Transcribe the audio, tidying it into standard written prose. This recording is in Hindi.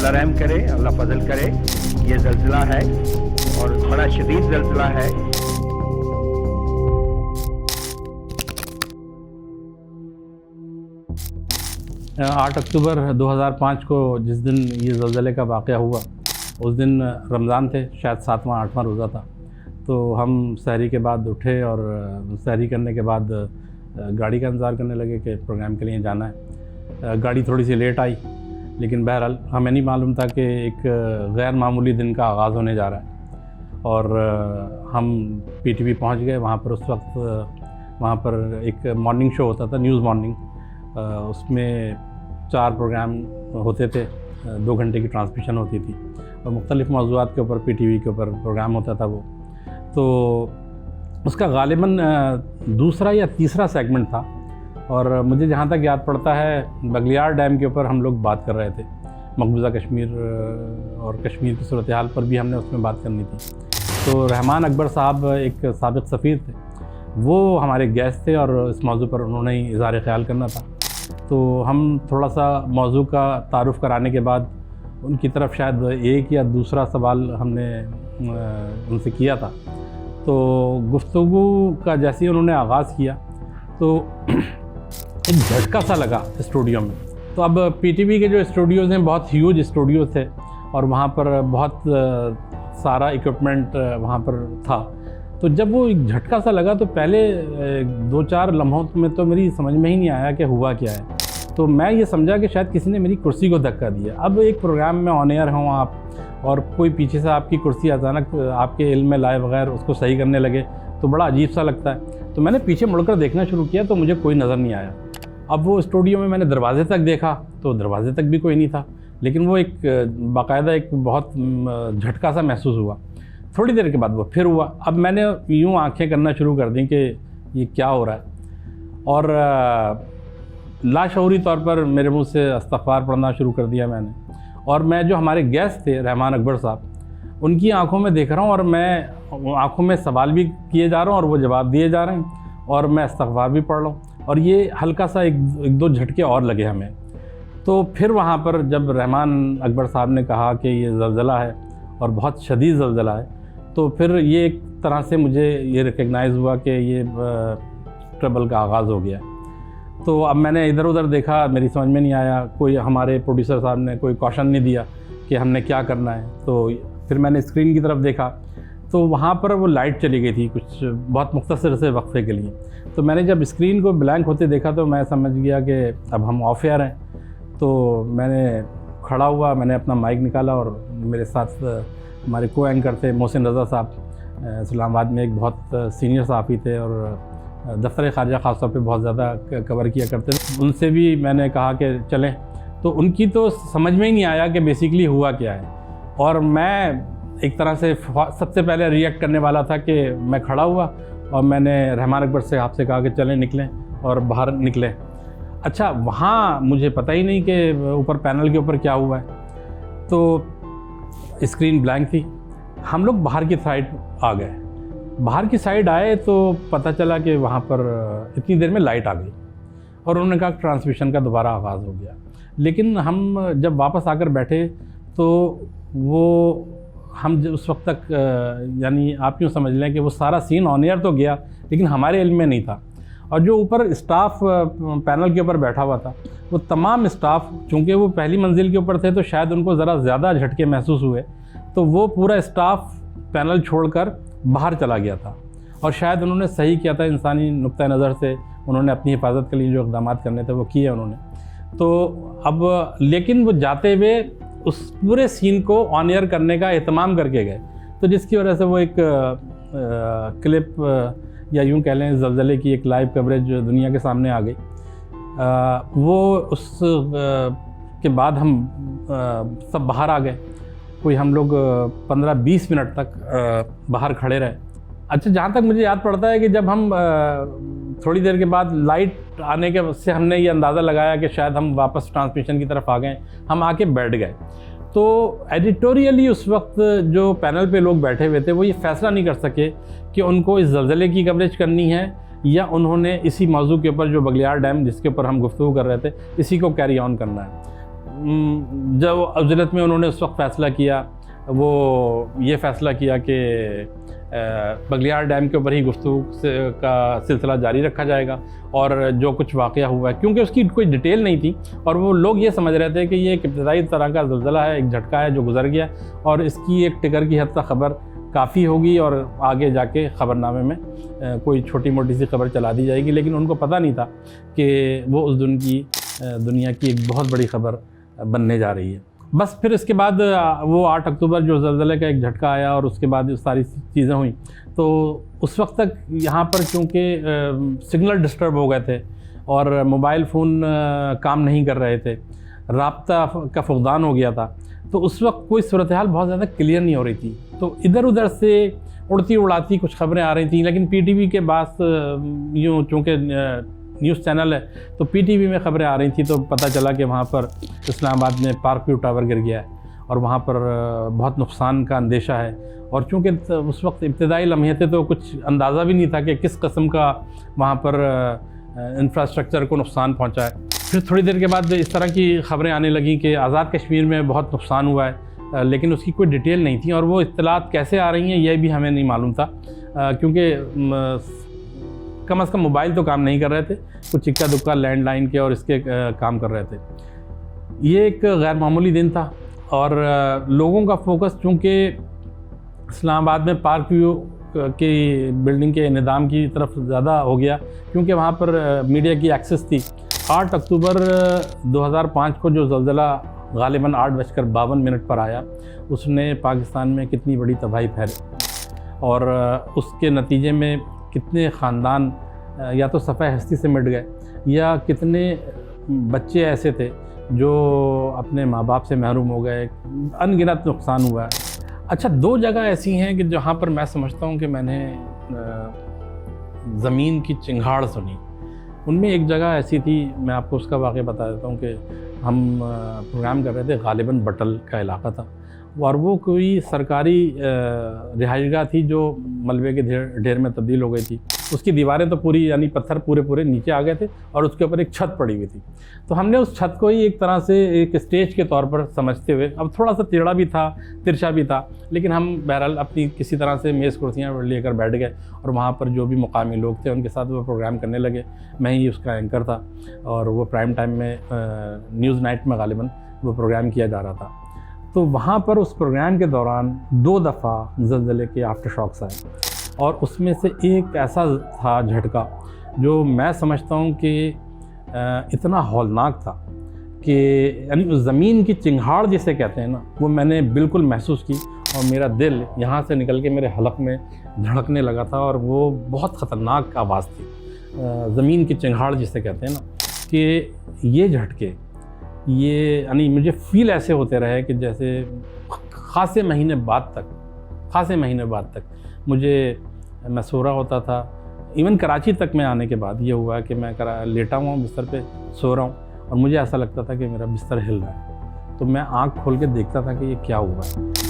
अल्लाह रहम करे, अल्लाह फजल करे। ये ज़लज़ला है और बड़ा शदीद ज़लज़ला है। 8 अक्टूबर 2005 को जिस दिन ये ज़लज़ले का वाक़या हुआ, उस दिन रमज़ान थे, शायद 7वां 8वां रोज़ा था। तो हम सहरी के बाद उठे और सहरी करने के बाद गाड़ी का इंतज़ार करने लगे कि प्रोग्राम के लिए जाना है। गाड़ी थोड़ी सी लेट आई, लेकिन बहरहाल हमें नहीं मालूम था कि एक गैर मामूली दिन का आगाज़ होने जा रहा है। और हम पीटीवी पहुंच गए। वहाँ पर उस वक्त वहाँ पर एक मॉर्निंग शो होता था, न्यूज़ मॉर्निंग। उसमें 4 प्रोग्राम होते थे, 2 घंटे की ट्रांसमिशन होती थी और मुख्तलिफ़ मौज़ूआत के ऊपर पीटीवी के ऊपर प्रोग्राम होता था वो। तो उसका गालिबन दूसरा या तीसरा सेगमेंट था और मुझे जहाँ तक याद पड़ता है बगलियार डैम के ऊपर हम लोग बात कर रहे थे। मकबूजा कश्मीर और कश्मीर की सूरत हाल पर भी हमने उसमें बात करनी थी। तो रहमान अकबर साहब एक साबिक़ सफ़ीर थे, वो हमारे गेस्ट थे और इस मौजू पर उन्होंने ही इज़हार ख़याल करना था। तो हम थोड़ा सा मौजू का तारुफ़ कराने के बाद उनकी तरफ शायद एक या दूसरा सवाल हमने उनसे किया था। तो गुफ्तगू का जैसे ही उन्होंने आगाज़ किया तो एक झटका सा लगा स्टूडियो में। तो अब पीटीवी के जो स्टूडियोज़ हैं बहुत ह्यूज स्टूडियो थे और वहाँ पर बहुत सारा इक्विपमेंट वहाँ पर था। तो जब वो एक झटका सा लगा तो पहले 2-4 लम्हों में तो मेरी समझ में ही नहीं आया कि हुआ क्या है। तो मैं ये समझा कि शायद किसी ने मेरी कुर्सी को धक्का दिया। अब एक प्रोग्राम में ऑन एयर हों आप और कोई पीछे से आपकी कुर्सी अचानक आपके इल्म में लाए बगैर उसको सही करने लगे तो बड़ा अजीब सा लगता है। तो मैंने पीछे मुड़कर देखना शुरू किया तो मुझे कोई नज़र नहीं आया। अब वो स्टूडियो में मैंने दरवाजे तक देखा तो दरवाजे तक भी कोई नहीं था, लेकिन वो एक बाकायदा एक बहुत झटका सा महसूस हुआ। थोड़ी देर के बाद वो फिर हुआ। अब मैंने यूँ आंखें करना शुरू कर दी कि ये क्या हो रहा है और लाशऊरी तौर पर मेरे मुंह से इस्तग़फ़ार पढ़ना शुरू कर दिया मैंने। और मैं जो हमारे गेस्ट थे रहमान अकबर साहब, उनकी आंखों में देख रहा हूँ और मैं आंखों में सवाल भी किए जा रहा हूँ और वो जवाब दिए जा रहे हैं और मैं इस्तग़फ़ार भी पढ़ रहा हूँ और ये हल्का सा एक दो झटके और लगे हमें। तो फिर वहाँ पर जब रहमान अकबर साहब ने कहा कि ये ज़लज़ला है और बहुत शदीद ज़लज़ला है, तो फिर ये एक तरह से मुझे ये रिकग्नाइज़ हुआ कि ये ट्रबल का आगाज़ हो गया। तो अब मैंने इधर उधर देखा, मेरी समझ में नहीं आया, कोई हमारे प्रोड्यूसर साहब ने कोई कॉशन नहीं दिया कि हमने क्या करना है। तो फिर मैंने स्क्रीन की तरफ देखा तो वहाँ पर वो लाइट चली गई थी कुछ बहुत मुख्तसर से वक्फे के लिए। तो मैंने जब स्क्रीन को ब्लैंक होते देखा तो मैं समझ गया कि अब हम ऑफ एयर हैं। तो मैंने खड़ा हुआ, मैंने अपना माइक निकाला और मेरे साथ हमारे को एंकर थे मोहसिन रज़ा साहब, इस्लामाबाद में एक बहुत सीनियर सहाफ़ी थे और दफ्तर ख़ारिजा ख़ास तौर पे बहुत ज़्यादा कवर किया करते थे। उनसे भी मैंने कहा कि चलें, तो उनकी तो समझ में ही नहीं आया कि बेसिकली हुआ क्या है। और मैं एक तरह से सबसे पहले रिएक्ट करने वाला था कि मैं खड़ा हुआ और मैंने रहमान अकबर से आपसे कहा कि चलें निकलें और बाहर निकले। अच्छा, वहाँ मुझे पता ही नहीं कि ऊपर पैनल के ऊपर क्या हुआ है। तो स्क्रीन ब्लैंक थी, हम लोग बाहर की साइड आ गए। बाहर की साइड आए तो पता चला कि वहाँ पर इतनी देर में लाइट आ गई और उन्होंने कहा ट्रांसमिशन का दोबारा आगाज़ हो गया। लेकिन हम जब वापस आकर बैठे तो वो हम उस वक्त तक यानी आप यूँ समझ लें कि वो सारा सीन ऑन एयर तो गया लेकिन हमारे इल्म में नहीं था। और जो ऊपर स्टाफ पैनल के ऊपर बैठा हुआ था वो तमाम स्टाफ, चूँकि वो पहली मंजिल के ऊपर थे तो शायद उनको ज़रा ज़्यादा झटके महसूस हुए, तो वो पूरा स्टाफ पैनल छोड़कर बाहर चला गया था। और शायद उन्होंने सही किया था, इंसानी नुक्ता नज़र से उन्होंने अपनी हिफाजत के लिए जो इक़दाम करने थे वो किए उन्होंने। तो अब लेकिन वो जाते हुए उस पूरे सीन को ऑन एयर करने का एहतमाम करके गए, तो जिसकी वजह से वो एक क्लिप या यूँ कह लें ज़लज़ले की एक लाइव कवरेज दुनिया के सामने आ गई। वो उस के बाद हम सब बाहर आ गए। कोई हम लोग 15-20 मिनट तक बाहर खड़े रहे। अच्छा, जहाँ तक मुझे याद पड़ता है कि जब हम थोड़ी देर के बाद लाइट आने के से हमने ये अंदाज़ा लगाया कि शायद हम वापस ट्रांसमिशन की तरफ आ गए, हम आके बैठ गए। तो एडिटोरियली उस वक्त जो पैनल पे लोग बैठे हुए थे वो ये फ़ैसला नहीं कर सके कि उनको इस ज़लज़ले की कवरेज करनी है या उन्होंने इसी मौजू के ऊपर जो बगलियार डैम जिसके ऊपर हम गुफ्तगू कर रहे थे इसी को कैरी ऑन करना है। जब उजरत में उन्होंने उस वक्त फ़ैसला किया, वो ये फ़ैसला किया कि बगलियार डैम के ऊपर ही गुफ्तगू का सिलसिला जारी रखा जाएगा और जो कुछ वाक़या हुआ है, क्योंकि उसकी कोई डिटेल नहीं थी और वो लोग ये समझ रहे थे कि ये एक इब्तदाई तरह का ज़लज़ला है, एक झटका है जो गुजर गया और इसकी एक टिकर की हद तक ख़बर काफ़ी होगी और आगे जाके ख़बरनामे में कोई छोटी मोटी सी खबर चला दी जाएगी। लेकिन उनको पता नहीं था कि वो उस दुनिया की एक बहुत बड़ी ख़बर बनने जा रही है। बस फिर इसके बाद वो 8 अक्टूबर जो ज़लज़ले का एक झटका आया और उसके बाद सारी चीज़ें हुई, तो उस वक्त तक यहाँ पर चूँकि सिग्नल डिस्टर्ब हो गए थे और मोबाइल फ़ोन काम नहीं कर रहे थे, राब्ता का फुक़दान हो गया था, तो उस वक्त कोई सूरत हाल बहुत ज़्यादा क्लियर नहीं हो रही थी। तो इधर उधर से उड़ती उड़ाती कुछ खबरें आ रही थी, लेकिन पीटीवी के पास यूँ चूँकि न्यूज़ चैनल है तो पीटीवी में ख़बरें आ रही थी, तो पता चला कि वहाँ पर इस्लामाबाद में पार्क व्यू टावर गिर गया है और वहाँ पर बहुत नुकसान का अंदेशा है। और चूँकि उस वक्त इब्तदाई लम्हे थे तो कुछ अंदाज़ा भी नहीं था कि किस किस्म का वहाँ पर इंफ्रास्ट्रक्चर को नुकसान पहुँचा है। फिर थोड़ी देर के बाद इस तरह की ख़बरें आने लगीं कि आज़ाद कश्मीर में बहुत नुकसान हुआ है, लेकिन उसकी कोई डिटेल नहीं थी और वो इत्तलात कैसे आ रही हैं ये भी हमें नहीं मालूम था, क्योंकि कम से कम मोबाइल तो काम नहीं कर रहे थे, कुछ इक्का दुक्का लैंडलाइन के और इसके काम कर रहे थे। ये एक गैर मामूली दिन था और लोगों का फोकस चूँकि इस्लामाबाद में पार्क व्यू की बिल्डिंग के निज़ाम की तरफ ज़्यादा हो गया, क्योंकि वहाँ पर मीडिया की एक्सेस थी। 8 अक्टूबर 2005 को जो ज़लज़ला गालिबन 8:52 पर आया, उसने पाकिस्तान में कितनी बड़ी तबाही फैली और उसके नतीजे में कितने ख़ानदान या तो सफ़े हस्ती से मिट गए या कितने बच्चे ऐसे थे जो अपने माँ बाप से महरूम हो गए, अनगिनत नुकसान हुआ है। अच्छा, 2 जगह ऐसी हैं कि जहाँ पर मैं समझता हूँ कि मैंने ज़मीन की चिंगाड़ सुनी। उनमें एक जगह ऐसी थी, मैं आपको उसका वाक़या बता देता हूँ कि हम प्रोग्राम कर रहे थे, गालिबन बटल का इलाका था और वो कोई सरकारी रिहाइशगाह थी जो मलबे के ढेर में तब्दील हो गई थी। उसकी दीवारें तो पूरी यानी पत्थर पूरे नीचे आ गए थे और उसके ऊपर एक छत पड़ी हुई थी। तो हमने उस छत को ही एक तरह से एक स्टेज के तौर पर समझते हुए, अब थोड़ा सा टेढ़ा भी था, तिरछा भी था, लेकिन हम बहरहाल अपनी किसी तरह से मेज़ कुर्सियाँ लेकर बैठ गए और वहाँ पर जो भी मुकामी लोग थे उनके साथ वो प्रोग्राम करने लगे। मैं ही उसका एंकर था और वो प्राइम टाइम में न्यूज़ नाइट में गालिबन वो प्रोग्राम किया जा रहा था। तो वहाँ पर उस प्रोग्राम के दौरान 2 दफ़ा ज़लज़ले के आफ्टर शॉक्स आए और उसमें से एक ऐसा था झटका जो मैं समझता हूँ कि इतना हौलनाक था कि यानी उस ज़मीन की चिंगाड़ जिसे कहते हैं ना, वो मैंने बिल्कुल महसूस की और मेरा दिल यहाँ से निकल के मेरे हलक में धड़कने लगा था और वो बहुत ख़तरनाक आवाज़ थी। ज़मीन की चिंगाड़ जिसे कहते हैं ना, कि ये झटके, ये यानी मुझे फ़ील ऐसे होते रहे कि जैसे खासे महीने बाद तक मैं सो रहा होता था। इवन कराची तक में आने के बाद ये हुआ कि मैं लेटा हुआ हूँ बिस्तर पे, सो रहा हूँ और मुझे ऐसा लगता था कि मेरा बिस्तर हिल रहा है। तो मैं आँख खोल के देखता था कि ये क्या हुआ है।